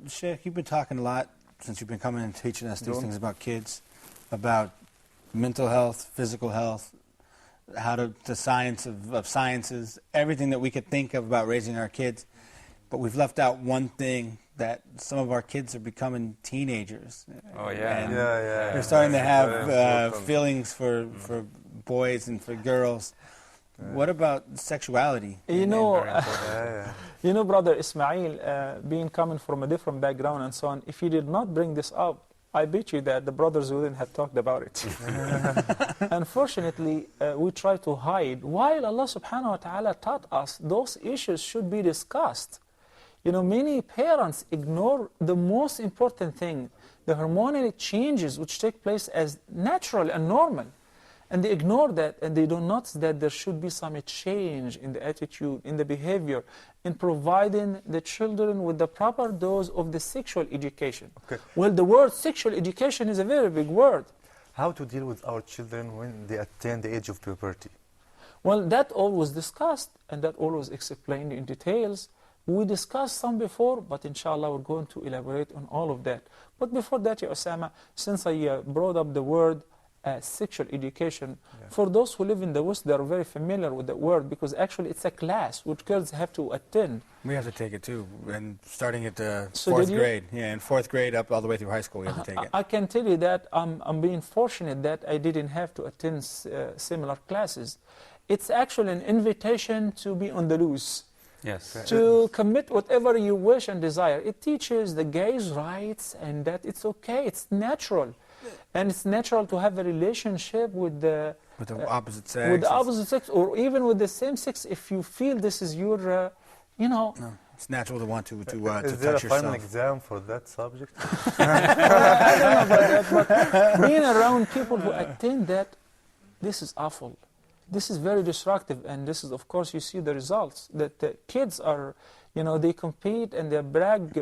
Sheikh, you've been talking a lot since you've been coming and teaching us these things about kids, about mental health, physical health, how to the science of sciences, everything that we could think of about raising our kids. But we've left out one thing, that some of our kids are becoming teenagers. Oh, yeah. And Yeah. they're starting to have feelings for boys and for girls. What about sexuality? You know, Brother Ismail, being coming from a different background and so on, if you did not bring this up, I bet you that the brothers wouldn't have talked about it. Unfortunately, we try to hide. While Allah subhanahu wa ta'ala taught us those issues should be discussed. You know, many parents ignore the most important thing, the hormonal changes which take place as natural and normal. And they ignore that, and they do not see that there should be some change in the attitude, in the behavior, in providing the children with the proper dose of the sexual education. Okay. Well, the word sexual education is a very big word. How to deal with our children when they attain the age of puberty? Well, that all was discussed, and that all was explained in details. We discussed some before, but inshallah we're going to elaborate on all of that. But before that, Ya Osama, since I brought up the word sexual education, for those who live in the West, they are very familiar with the word, because actually it's a class which girls have to attend. We have to take it too, and starting at the So fourth did you? grade. Yeah, in fourth grade up all the way through high school, we have to take it. I can tell you that I'm being fortunate that I didn't have to attend similar classes. It's actually an invitation to be on the loose. Yes. To commit whatever you wish and desire. It teaches the gay's rights and that it's okay, it's natural. And it's natural to have a relationship with the opposite sex. With the opposite sex, or even with the same sex, if you feel this is your, you know. No, it's natural to want to Is touch there a yourself. final exam for that subject? I don't know about that, but being around people who attend that, this is awful. This is very destructive, and this is, of course, you see the results, that the kids are, you know, they compete and they brag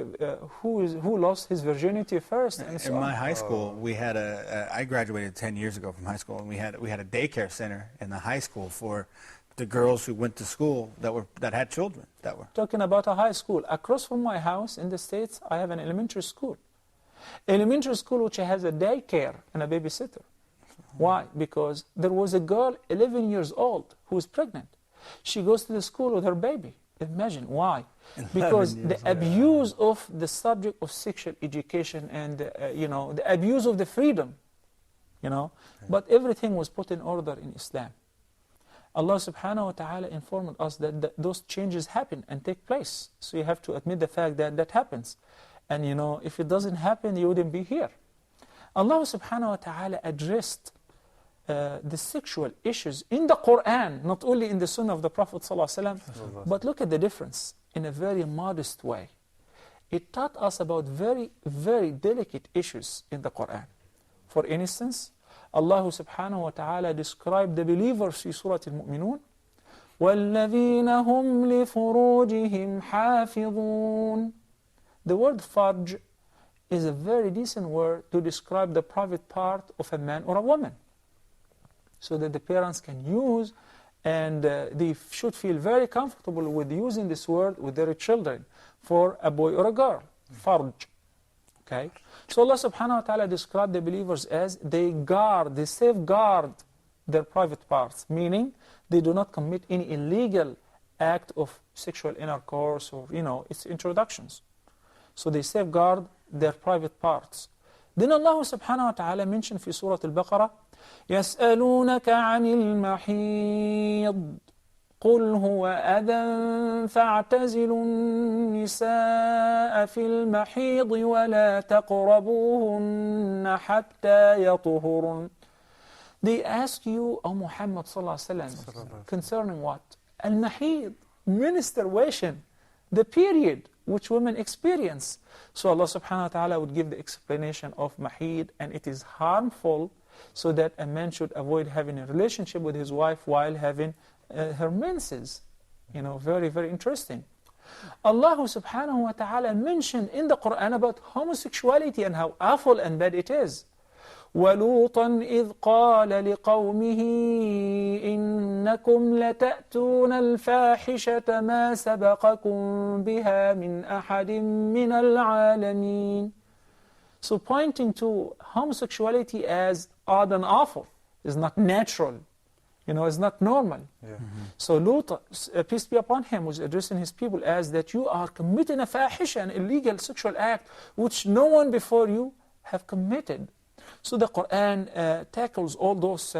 who lost his virginity first. And so in my high school, we had I graduated 10 years ago from high school, and we had a daycare center in the high school for the girls who went to school that had children that were. Talking about a high school, across from my house in the States, I have an elementary school. Elementary school which has a daycare and a babysitter. Why? Because there was a girl, 11 years old, who was pregnant. She goes to the school with her baby. Imagine, why? Because the abuse of the subject of sexual education and, you know, the abuse of the freedom, you know. But everything was put in order in Islam. Allah subhanahu wa ta'ala informed us that those changes happen and take place. So you have to admit the fact that that happens. And, you know, if it doesn't happen, you wouldn't be here. Allah subhanahu wa ta'ala addressed the sexual issues in the Quran, not only in the Sunnah of the Prophet ﷺ, but look at the difference in a very modest way. It taught us about very, very delicate issues in the Quran. For instance, Allah subhanahu wa ta'ala described the believers in Surah Al-Mu'minun, وَالَّذِينَ هُمْ لِفُرُوجِهِمْ حَافِظُونَ. The word farj is a very decent word to describe the private part of a man or a woman, so that the parents can use, and they should feel very comfortable with using this word with their children for a boy or a girl. Farj. Okay? So Allah subhanahu wa ta'ala described the believers as they safeguard their private parts, meaning they do not commit any illegal act of sexual intercourse or, you know, its introductions. So they safeguard their private parts. Then Allah subhanahu wa ta'ala mentioned in Surah Al-Baqarah, يَسْأَلُونَكَ عَنِ الْمَحِيضِ قُلْ هُوَ أَذًى فَاعْتَزِلُوا النِّسَاءَ فِي الْمَحِيضِ وَلَا تَقْرَبُوهُنَّ حَتَّى يَطْهُرْنَ. They ask you, O Muhammad sallallahu alaihi wasallam, concerning what? Al-Mahid, menstruation, the period. which women experience. So Allah subhanahu wa ta'ala would give the explanation of mahid, and it is harmful, so that a man should avoid having a relationship with his wife while having her menses. You know, very, very interesting. Allah subhanahu wa ta'ala mentioned in the Quran about homosexuality and how awful and bad it is. وَلُوطًا إِذْ قَالَ لِقَوْمِهِ إِنَّكُمْ لَتَأْتُونَ الْفَاحِشَةَ مَا سَبَقَكُمْ بِهَا مِنْ أَحَدٍ مِنَ الْعَالَمِينَ. So pointing to homosexuality as odd and awful, is not natural, you know, is not normal. Yeah. So Lut, peace be upon him, was addressing his people as that you are committing a fahisha, an illegal sexual act, which no one before you have committed. So the Quran tackles all those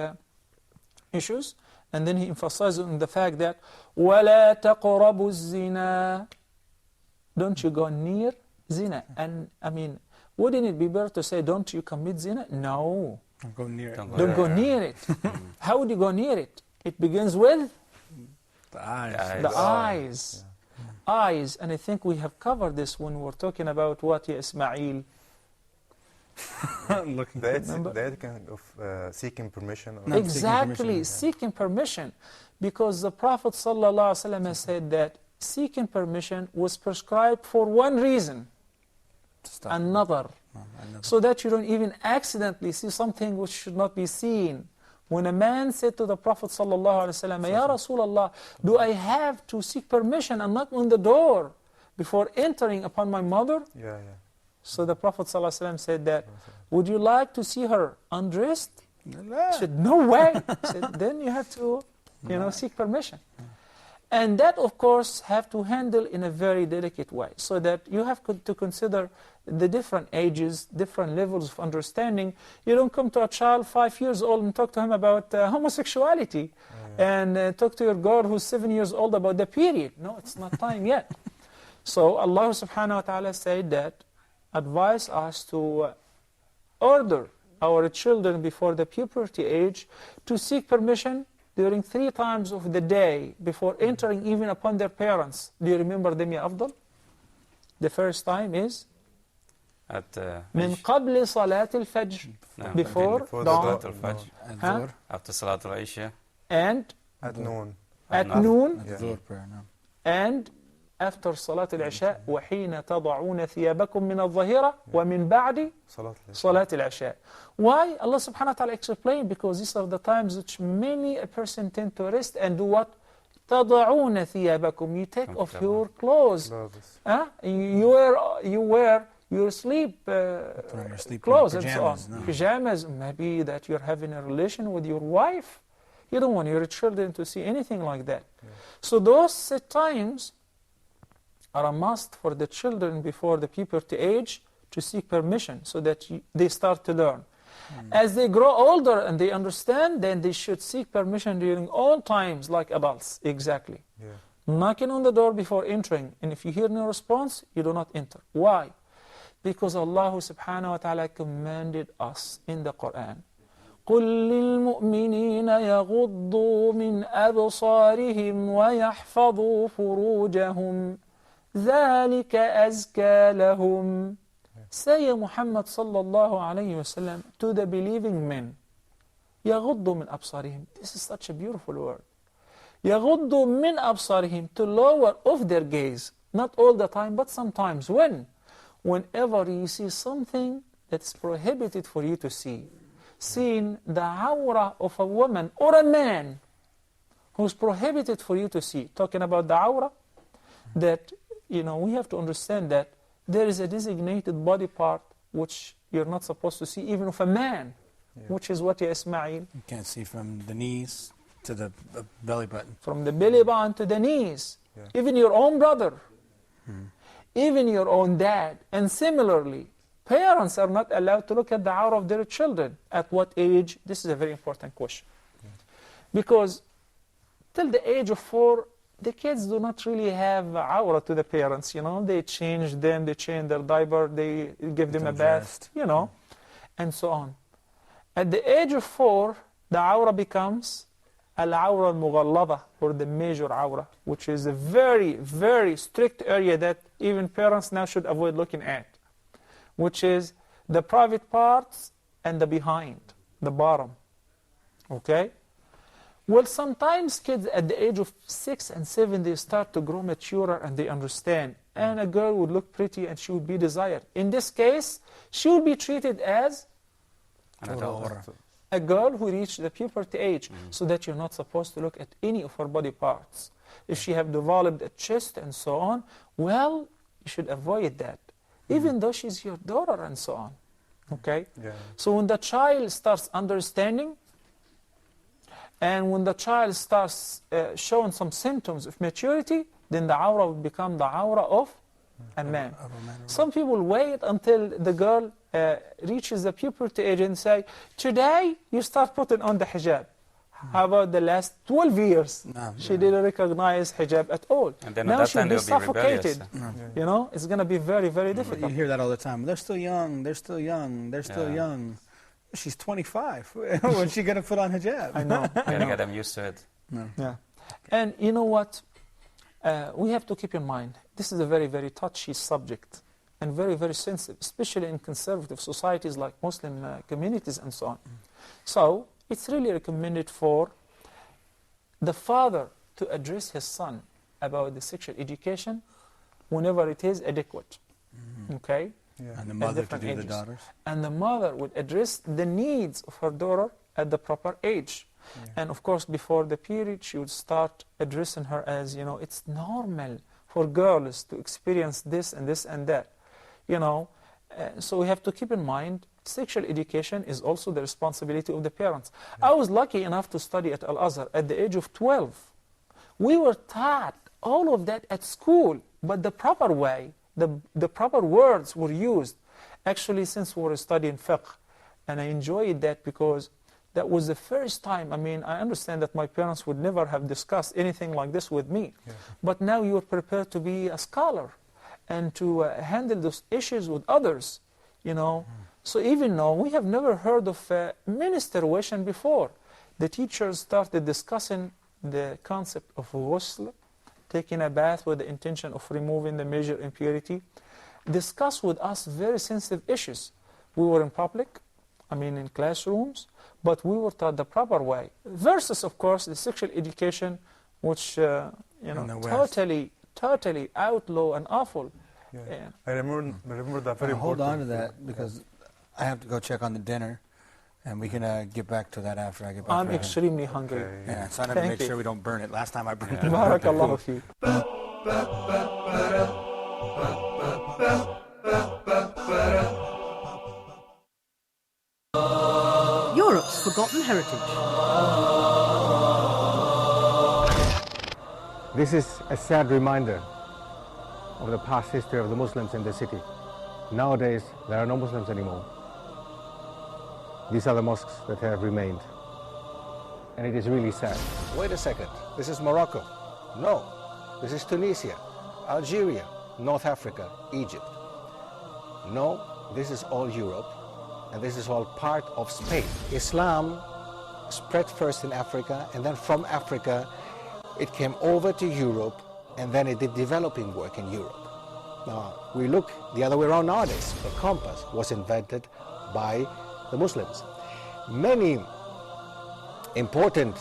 issues, and then he emphasizes on the fact that وَلَا تَقْرَبُوا الزِّنَا, don't you go near zina. And I mean, wouldn't it be better to say, don't you commit zina? No. Don't go near it. Don't go near it. How would you go near it? It begins with The eyes. the eyes. Eyes. And I think we have covered this when we were talking about what, ya Ismail? Looking. The etiquette of seeking permission. Or No. Exactly, Seeking permission, seeking permission. Because the Prophet ﷺ has said that seeking permission was prescribed for one reason, Stop. another. Another. So that you don't even accidentally see something which should not be seen. When a man said to the Prophet ﷺ, Ya Rasulullah, do I have to seek permission and knock on the door before entering upon my mother? Yeah. So the Prophet ﷺ said that, would you like to see her undressed? He said, no way. He said, then you have to, seek permission. And that, of course, have to handle in a very delicate way, so that you have to consider the different ages, different levels of understanding. You don't come to a child 5 years old and talk to him about homosexuality, and talk to your girl who's 7 years old about the period. No, it's not time yet. So Allah subhanahu wa ta'ala said that, advise us to order our children before the puberty age to seek permission during 3 times of the day before entering even upon their parents. Do you remember them, Ya Afdal? The first time is at من قبل صلاة الفجر, before dawn, after Salat al-Isha, and At noon. at noon, Zuhr prayer, no. and after صلاة العشاء وحين تضعون ثيابكم من الظهيرة ومن بعد صلاة العشاء. Why? Allah subhanahu wa ta'ala explained, because these are the times which many a person tend to rest and do what? تضعون ثيابكم, you take off your clothes. You wear your sleep clothes and so on. Pajamas, maybe that you're having a relation with your wife. You don't want your children to see anything like that. So those set times are a must for the children before the puberty age to seek permission, so that they start to learn. As they grow older and they understand, then they should seek permission during all times like adults. Exactly. Knocking on the door before entering, and if you hear no response, you do not enter. Why? Because Allah subhanahu wa ta'ala commanded us in the Quran, قُلْ لِلْمُؤْمِنِينَ يَغُضُّوا مِنْ أَبْصَارِهِمْ وَيَحْفَظُوا فُرُوجَهُمْ ذَلِكَ أَزْكَى لَهُمْ. Say Muhammad sallallahu alayhi wa sallam to the believing men, يَغُضُّوا مِنْ أَبْصَارِهِمْ. This is such a beautiful word. يَغُضُّوا مِنْ أَبْصَارِهِمْ, to lower off their gaze. Not all the time, but sometimes. When? Whenever you see something that's prohibited for you to see. Seeing the awrah of a woman or a man who's prohibited for you to see. Talking about the awrah, that, we have to understand that there is a designated body part which you're not supposed to see, even of a man, which is what, Ya Ismail? You can't see from the knees to the belly button. From the belly button to the knees. Even your own brother. Even your own dad. And similarly, parents are not allowed to look at the awrah of their children. At what age? This is a very important question. Because till the age of 4, the kids do not really have awrah to the parents, They change them, they change their diaper, they give them a bath, and so on. At the age of 4, the awrah becomes al-awrah al-mughallada, or the major awrah, which is a very, very strict area that even parents now should avoid looking at, which is the private parts and the behind, the bottom. Okay? Well, sometimes kids at the age of 6 and 7, they start to grow maturer and they understand. And a girl would look pretty and she would be desired. In this case, she would be treated as a girl who reached the puberty age, so that you're not supposed to look at any of her body parts. If she have developed a chest and so on, well, you should avoid that, even though she's your daughter and so on. Okay? Yeah. So when the child starts understanding, and when the child starts showing some symptoms of maturity, then the aura will become the aura of a man. Some people wait until the girl reaches the puberty age and say, today you start putting on the hijab. How about the last 12 years? She didn't recognize hijab at all. And then now she'll be they'll suffocated. You know, it's going to be very, very difficult. You hear that all the time. They're still young, they're still young, they're still young. She's 25. When's she going to put on hijab? I know. You gotta get them used to it. Yeah. And you know what? We have to keep in mind, this is a very, very touchy subject and very, very sensitive, especially in conservative societies like Muslim communities and so on. So, it's really recommended for the father to address his son about the sexual education whenever it is adequate. Okay? Yeah. And the mother to do the daughters? And the mother would address the needs of her daughter at the proper age. And of course, before the period, she would start addressing her as, you know, it's normal for girls to experience this and this and that. You know, so we have to keep in mind, sexual education is also the responsibility of the parents. I was lucky enough to study at Al-Azhar at the age of 12. We were taught all of that at school, but the proper way, the proper words were used. Actually, since we were studying fiqh, and I enjoyed that because that was the first time, I mean, I understand that my parents would never have discussed anything like this with me. But now you're prepared to be a scholar and to handle those issues with others, you know. So even though we have never heard of menstruation before, the teachers started discussing the concept of ghusl, taking a bath with the intention of removing the major impurity, discuss with us very sensitive issues. We were in public, I mean in classrooms, but we were taught the proper way. Versus, of course, the sexual education, which, you know, totally outlaw and awful. I remember that very important. Hold on to that, because I have to go check on the dinner, and we can get back to that after I get back. I'm extremely hungry. Okay. Yeah, so I have to make sure we don't burn it. Last time I burned it. Barakallahu feek. Europe's forgotten heritage. This is a sad reminder of the past history of the Muslims in the city. Nowadays, there are no Muslims anymore. These are the mosques that have remained. And it is really sad. Wait a second, this is Morocco. No, this is Tunisia, Algeria, North Africa, Egypt. No, this is all Europe, and this is all part of Spain. Islam spread first in Africa, and then from Africa, it came over to Europe, and then it did developing work in Europe. Now, we look the other way around nowadays. The compass was invented by the Muslims. Many important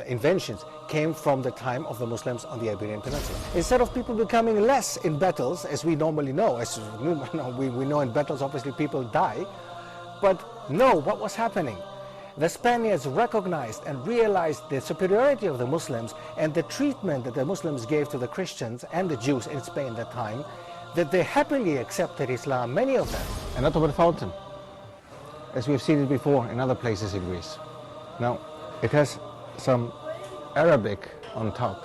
inventions came from the time of the Muslims on the Iberian Peninsula. Instead of people becoming less in battles, as we normally know, as we know in battles obviously people die, but no, what was happening? The Spaniards recognized and realized the superiority of the Muslims and the treatment that the Muslims gave to the Christians and the Jews in Spain at that time, that they happily accepted Islam, many of them. An Ottoman fountain, as we have seen it before in other places in Greece. Now, it has some Arabic on top,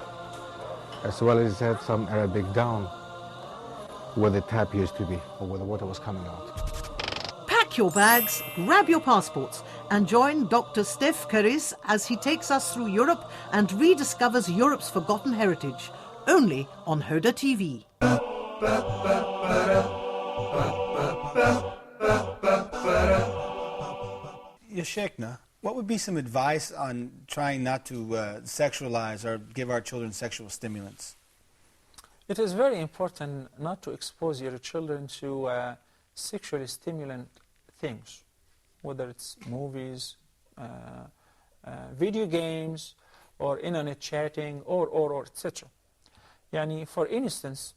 as well as it had some Arabic down, where the tap used to be, or where the water was coming out. Pack your bags, grab your passports, and join Dr. Steph Keris as he takes us through Europe and rediscovers Europe's forgotten heritage, only on Hoda TV. Ya Sheikhna, what would be some advice on trying not to sexualize or give our children sexual stimulants? It is very important not to expose your children to sexually stimulant things, whether it's movies, video games, or internet chatting, or etc. Yani, for instance,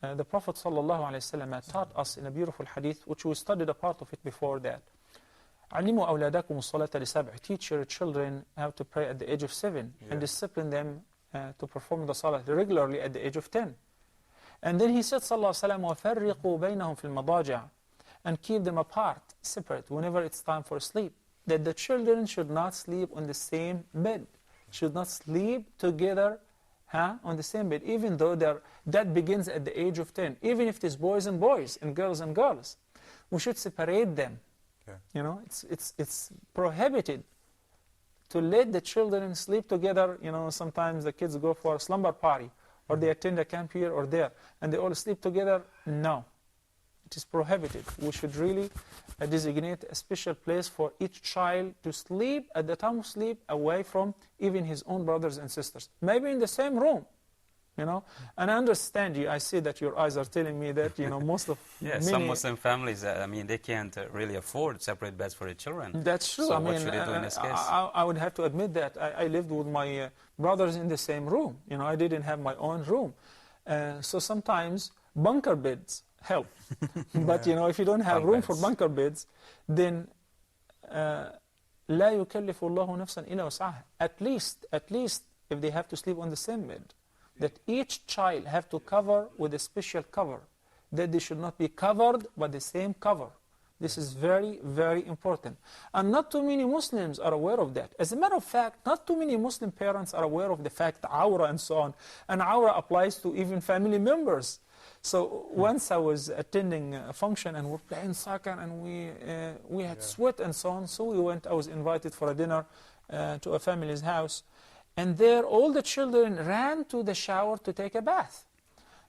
the Prophet ﷺ taught us in a beautiful hadith, which we studied a part of it before that. علموا أولادكم الصلاة لسبع. Teach your children how to pray at the age of 7 and discipline them to perform the salah regularly at the age of 10. And then he said, sallallahu alaihi wasallam, وَفَرِّقُوا بَيْنَهُمْ فِي الْمَضَاجِعِ, and keep them apart, separate, whenever it's time for sleep. That the children should not sleep on the same bed, should not sleep together on the same bed, even though that begins at the age of 10. Even if it is boys and boys and girls, we should separate them. You know, it's prohibited to let the children sleep together. You know, sometimes the kids go for a slumber party, or they attend a camp here or there, and they all sleep together. No, it is prohibited. We should really designate a special place for each child to sleep at the time of sleep, away from even his own brothers and sisters. Maybe in the same room, you know. And I understand you. I see that your eyes are telling me that, you know, most of some Muslim families, I mean, they can't really afford separate beds for their children. That's true. So I mean, what should they do in this case? I would have to admit that I lived with my brothers in the same room. You know, I didn't have my own room. So sometimes bunker beds help. But, you know, if you don't have room for bunker beds, then لا يكلف الله نفسا إلا وسعها. At least, if they have to sleep on the same bed, that each child have to cover with a special cover, that they should not be covered by the same cover. This is very, very important. And not too many Muslims are aware of that. As a matter of fact, not too many Muslim parents are aware of the fact, awra and so on. And awra applies to even family members. So once I was attending a function and we're playing soccer and we had sweat and so on. So I was invited for a dinner to a family's house. And there all the children ran to the shower to take a bath.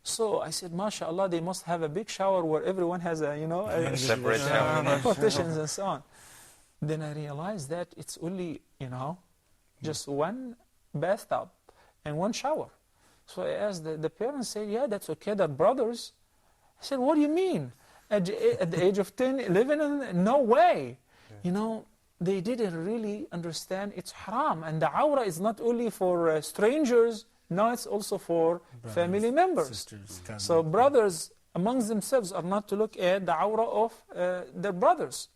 So I said, MashaAllah, they must have a big shower where everyone has a, you know, a separate shower. partitions and so on. Then I realized that it's only, you know, just one bathtub and one shower. So I asked the parents, said, yeah, that's okay, they're brothers. I said, what do you mean? At the age of 10, 11, no way. You know, they didn't really understand it's haram. And the awra is not only for strangers, no, it's also for brothers, family members. Sisters, cousins. So brothers amongst themselves are not to look at the awra of their brothers.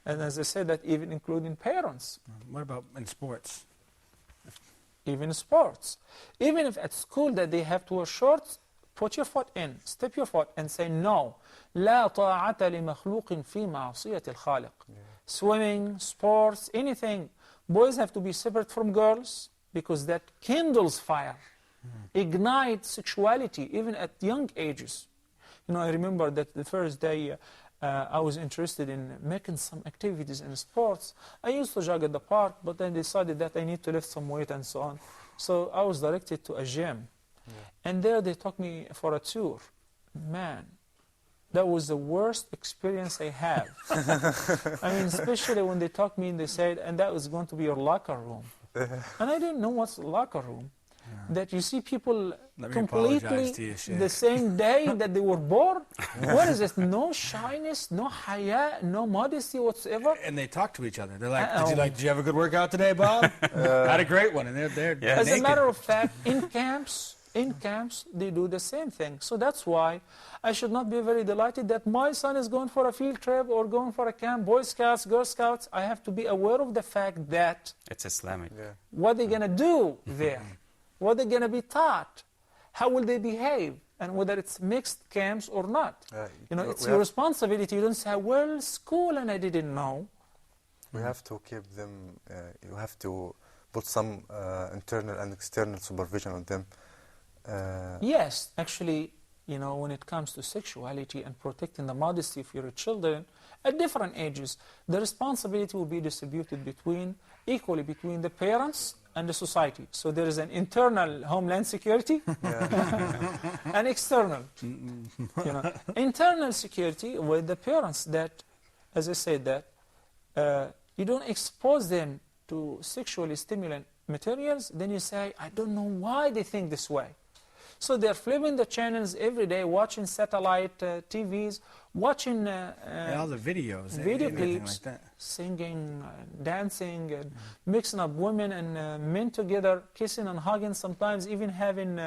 And as I said, that even including parents. What about in sports? Even sports. Even if at school that they have to wear shorts, put your foot in, step your foot and say no. لا طاعة لمخلوق في معصية الخالق. Swimming, sports, anything. Boys have to be separate from girls because that kindles fire, ignites sexuality even at young ages. You know, I remember that the first day I was interested in making some activities in sports. I used to jog at the park, but then decided that I need to lift some weight and so on. So I was directed to a gym. And there they took me for a tour. Man, that was the worst experience I had. I mean, especially when they took me and they said, and that was going to be your locker room. And I didn't know what's the locker room. That you see people completely the same day that they were born. What is this? No shyness, no haya, no modesty whatsoever. And they talk to each other. They're like, did you have a good workout today, Bob? Had a great one. And they're As naked. a matter of fact, in camps, they do the same thing. So that's why I should not be very delighted that my son is going for a field trip or going for a camp, Boy Scouts, Girl Scouts. I have to be aware of the fact that It's Islamic. what they're going to do there, what they're going to be taught, how will they behave, and whether it's mixed camps or not. You know, it's your responsibility. You don't say, well, school and I didn't know. We have to keep them, you have to put some internal and external supervision on them. Yes, actually, you know, when it comes to sexuality and protecting the modesty of your children at different ages, the responsibility will be distributed equally between the parents and the society. So there is an internal homeland security and external. You know, internal security with the parents that, as I said, that you don't expose them to sexually stimulant materials, then you say, I don't know why they think this way. So they're flipping the channels every day, watching satellite TVs, watching And all the videos, video anything clips, like that. singing, dancing, and mixing up women and men together, kissing and hugging, sometimes even having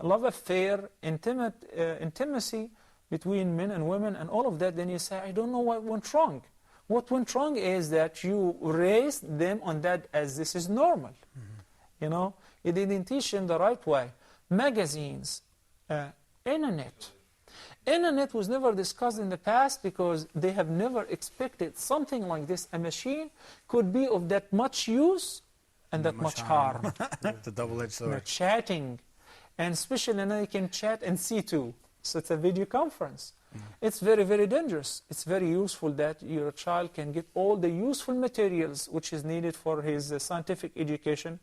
love affair, intimacy between men and women, and all of that. Then you say, I don't know what went wrong. What went wrong is that you raised them on that as this is normal. You know, you didn't teach them the right way. Magazines, internet. Internet was never discussed in the past because they have never expected something like this. A machine could be of that much use and that much harm. It's a double-edged You know, sword. chatting, and especially now you can chat and see too. So it's a video conference. It's very, very dangerous. It's very useful that your child can get all the useful materials which is needed for his scientific education.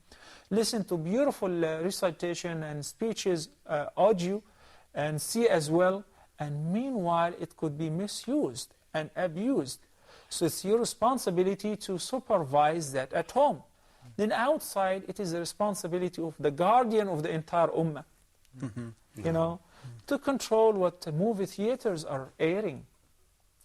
Listen to beautiful recitation and speeches, audio, and see as well. And meanwhile, it could be misused and abused. So it's your responsibility to supervise that at home. Then outside, it is the responsibility of the guardian of the entire ummah. You know, to control what movie theaters are airing.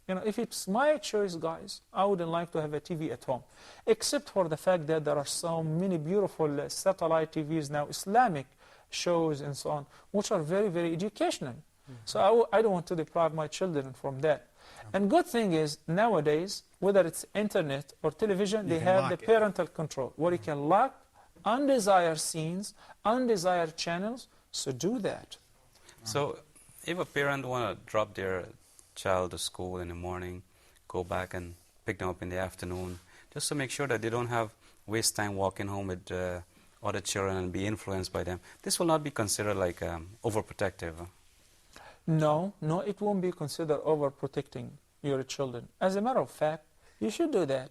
You know, if it's my choice, guys, I wouldn't like to have a TV at home. Except for the fact that there are so many beautiful satellite TVs now, Islamic shows and so on, which are very, very educational. So I don't want to deprive my children from that. And good thing is, nowadays, whether it's internet or television, they can have lock the it. parental control, where you can lock undesired scenes, undesired channels, so do that. So if a parent want to drop their child to school in the morning, go back and pick them up in the afternoon, just to make sure that they don't have waste time walking home with other children and be influenced by them, this will not be considered like overprotective. No, it won't be considered overprotecting your children. As a matter of fact, you should do that.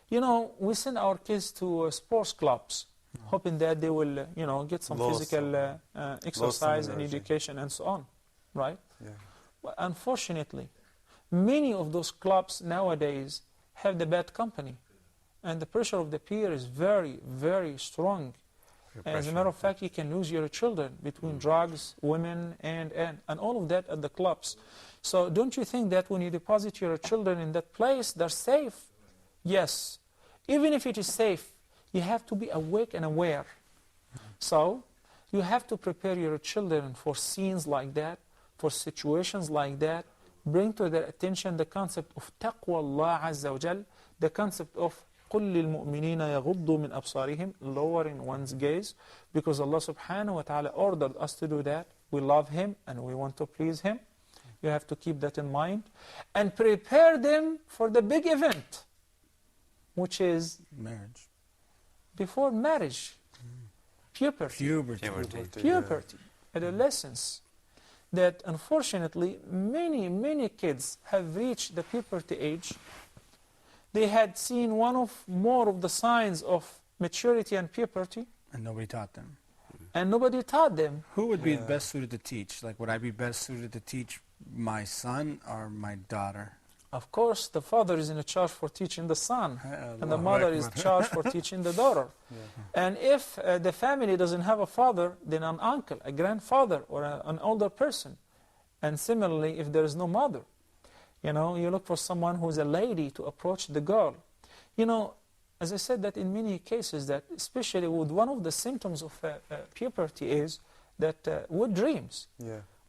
You know, we send our kids to sports clubs, hoping that they will, you know, get some physical exercise and energy. education and so on, right? Yeah. But unfortunately, many of those clubs nowadays have the bad company, and the pressure of the peer is very, very strong. As a matter of fact, you can lose your children between drugs, women, and all of that at the clubs. So don't you think that when you deposit your children in that place, they're safe? Yes. Even if it is safe, you have to be awake and aware. So you have to prepare your children for scenes like that, for situations like that. Bring to their attention the concept of taqwa Allah Azza wa Jal, the concept of قُلْ لِلْمُؤْمِنِينَ يَغُضُّوا مِنْ أَبْصَارِهِمْ, lowering one's gaze, because Allah subhanahu wa ta'ala ordered us to do that. We love Him and we want to please Him. You have to keep that in mind. And prepare them for the big event, which is Marriage. before marriage, puberty, adolescence. That unfortunately, many kids have reached the puberty age. They had seen more of the signs of maturity and puberty, And nobody taught them. and nobody taught them. Who would be best suited to teach? Like, would I be best suited to teach my son or my daughter? Of course, the father is in charge for teaching the son, and the Allahu mother is Akbar. charged for teaching the daughter. And if the family doesn't have a father, then an uncle, a grandfather, or an older person. And similarly, if there is no mother, you know, you look for someone who's a lady to approach the girl. You know, as I said, that in many cases, that especially with one of the symptoms of puberty is that wet dreams,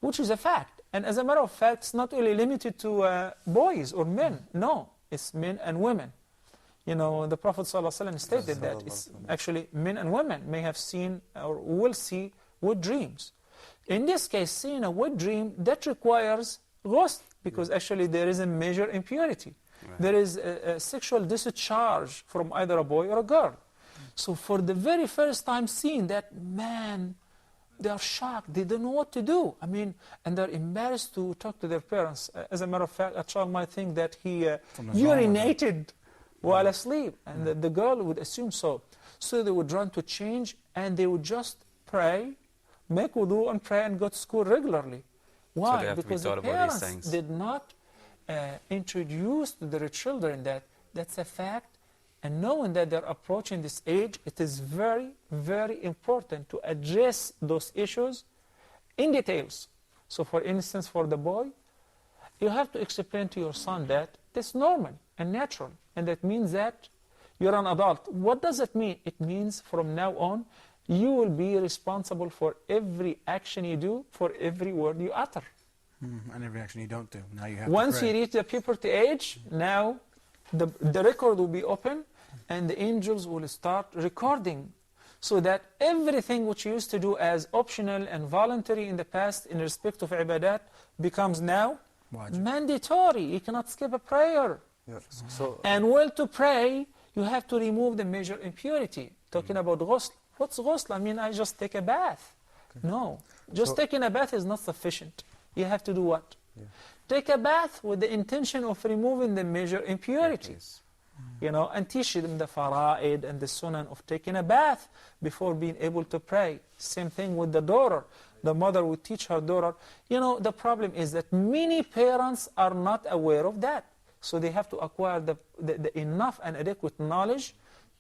which is a fact. And as a matter of fact, it's not only limited to boys or men. No, it's men and women. You know, the Prophet ﷺ stated that it's actually men and women may have seen or will see wet dreams. In this case, seeing a wet dream, that requires ghusl, because actually there is a major impurity. Right. There is a sexual discharge from either a boy or a girl. So for the very first time seeing that, man, they are shocked. They don't know what to do. I mean, and they're embarrassed to talk to their parents. As a matter of fact, a child might think that he urinated while asleep, and the girl would assume so. So they would run to change, and they would just pray, make wudu and pray and go to school regularly. Why? So because the parents did not introduce to their children that that's a fact, And knowing that they're approaching this age, it is very, very important to address those issues in details. So for instance, for the boy, you have to explain to your son that it's normal and natural, and that means that you're an adult. What does it mean? It means from now on, you will be responsible for every action you do, for every word you utter. And every action you don't do. Now you have Once to you pray. reach the puberty age, now the record will be open, and the angels will start recording, so that everything which you used to do as optional and voluntary in the past in respect of ibadat becomes now Wajib. mandatory. You cannot skip a prayer. Yeah. So And while to pray, you have to remove the major impurity. Talking about ghusl. What's ghusl? I mean, I just take a bath. No. Just So- taking a bath is not sufficient. You have to do what? Take a bath with the intention of removing the major impurities. You know, and teach them the fara'id and the sunan of taking a bath before being able to pray. Same thing with the daughter. The mother would teach her daughter. You know, the problem is that many parents are not aware of that. So they have to acquire the enough and adequate knowledge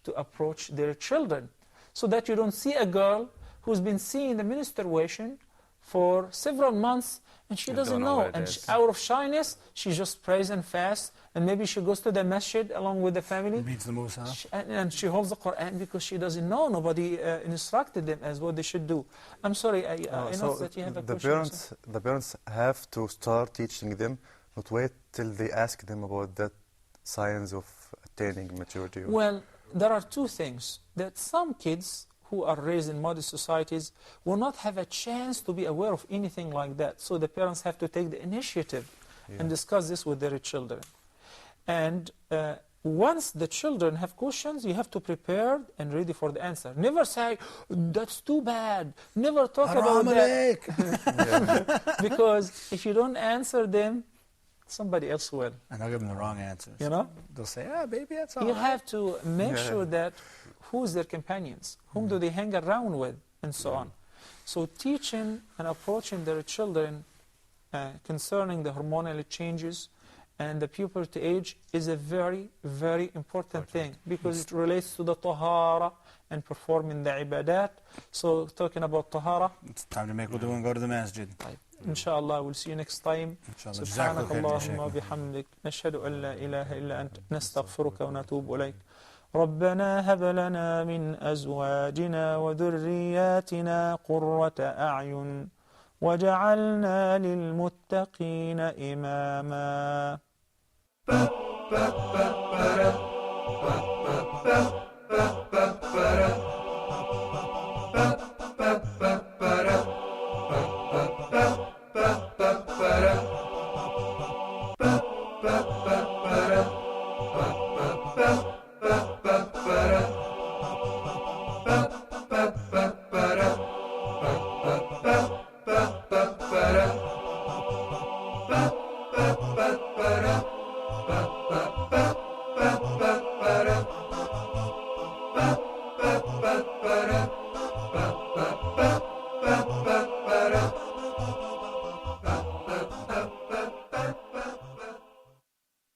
to approach their children. So that you don't see a girl who's been seeing the menstruation for several months and she You doesn't don't know know. what it And is. out of shyness, she just prays and fasts. And maybe she goes to the masjid along with the family. Meets the Musa. And she holds the Quran because she doesn't know. Nobody instructed them as what they should do. I'm sorry, I know so that you have a the question. the parents have to start teaching them, not wait till they ask them about that signs of attaining maturity. Well, there are two things. That some kids who are raised in modern societies will not have a chance to be aware of anything like that. So the parents have to take the initiative and discuss this with their children. And once the children have questions, you have to prepare and ready for the answer. Never say, that's too bad. Never talk about that. Because if you don't answer them, somebody else will. And I'll give them the wrong answers. You know? They'll say, baby, that's all You right." have to make sure that who's their companions, whom do they hang around with, and so on. So teaching and approaching their children concerning the hormonal changes and the puberty age is a very, very important thing, because it relates to the tahara and performing the ibadat. So talking about tahara, It's time to make wudu and go to the masjid. inshallah, we'll see you next time. Inshallah. سبحانك Jazakallah khairan, اللهم Shaykh. وبحمدك نشهد أن لا إله إلا أنت نستغفرك ونتوب إليك ربنا هب لنا من أزواجنا وذرياتنا قرة أعين وجعلنا للمتقين إماما. Ba